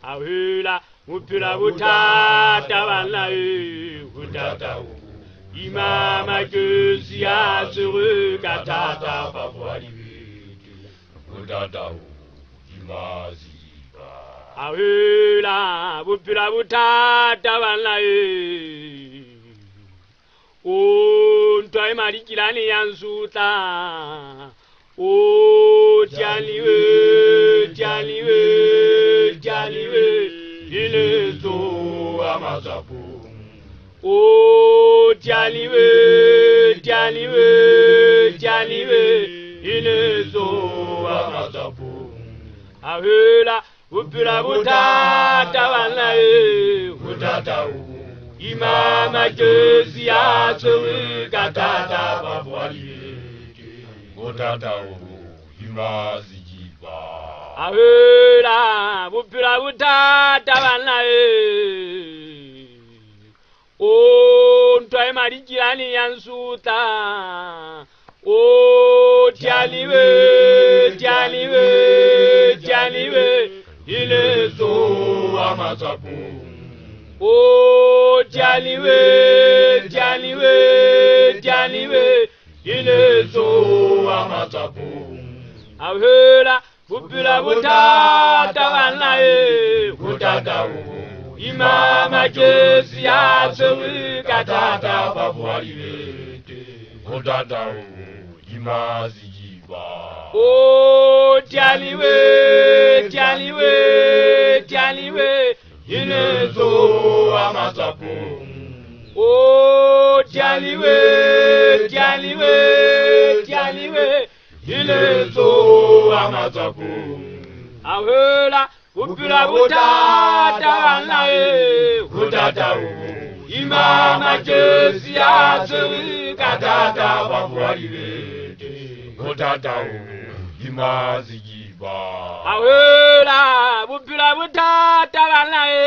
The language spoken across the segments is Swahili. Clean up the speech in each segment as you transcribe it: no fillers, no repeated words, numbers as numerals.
Ahula, Mupila Butata Vanai, Hutata, Imama Kusia Suru Katata Pavali, Hutata, Imaziba. Ahula, Mupila Butata Vanai, O Toimarikilani Ansuta, O Jaliwe, Jaliwe, Jaliwe, Ilezo Amazapu. O Jaliwe, Jaliwe, Jaliwe, Ilezo Amazapu. Ahula, Upira Butata Vanae, Hutata, Imama Josia, Suri Katata Pavali. Hutata, Imaziba. Ahula, Upira Butata Vanae. O Toimarikilani Yansuta. O Jaliwe, Jaliwe, Jaliwe, Ilezo Amazapu. O Jaliwe, Jaliwe, Jaliwe, Ilezo Amazapu. Ahula, Upira Butata Vanae, Hutata, Imama Josia Suri Katata Pavali, Hutata, Imaziba. O Jaliwe, Jaliwe, Jaliwe, Ilezo Amazapu. O Jaliwe, Jaliwe, Jaliwe, Ilezo Amazapu. Ahula, Upira Butata Vanae, Hutata, Imama Josia Suri Katata Pavali, Hutata, Imaziba. Ahula, Upira Butata Vanae.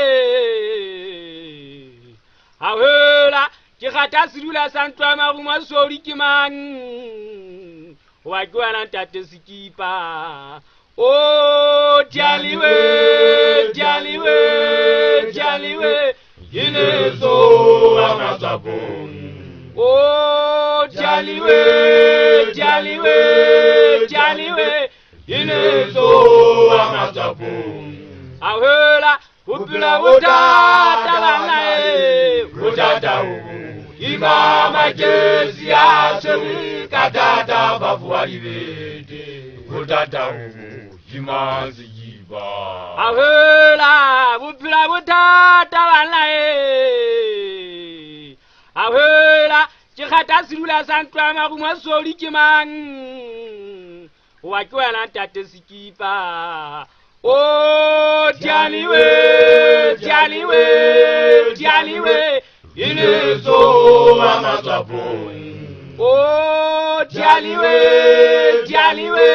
Ahula, Kikata Sirula Santwa Maruma Sori Kiman. Wagwana Tate Sikipa. O Jaliwe, Jaliwe, Jaliwe, Ilezo Amazapu. O Jaliwe, Jaliwe, Jaliwe, Ilezo Amazapu. Ahula, Upira Butata Vanae, Hutata, Imama Josia Suri Katata Pavali, Hutata, Imaziba. Ahula, Upira Butata Vanae. Ahula, Kikata Sirula Santwa Maruma Sori Kiman. Wagwana Tate Sikipa. O Jaliwe, Jaliwe, Jaliwe, Ilezo Amazapu. O Jaliwe, Jaliwe,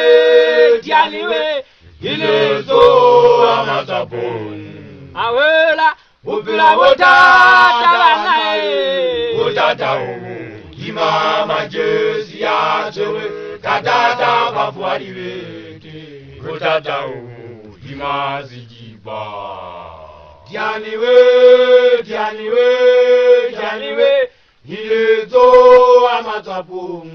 Jaliwe, Ilezo Amazapu. Ahula, Upira Butata Vanae, Hutata, Imama Josia Suri Katata Pavali, Hutata, Imaziba. Jaliwe, Jaliwe, Jaliwe, Ilezo Amazapu.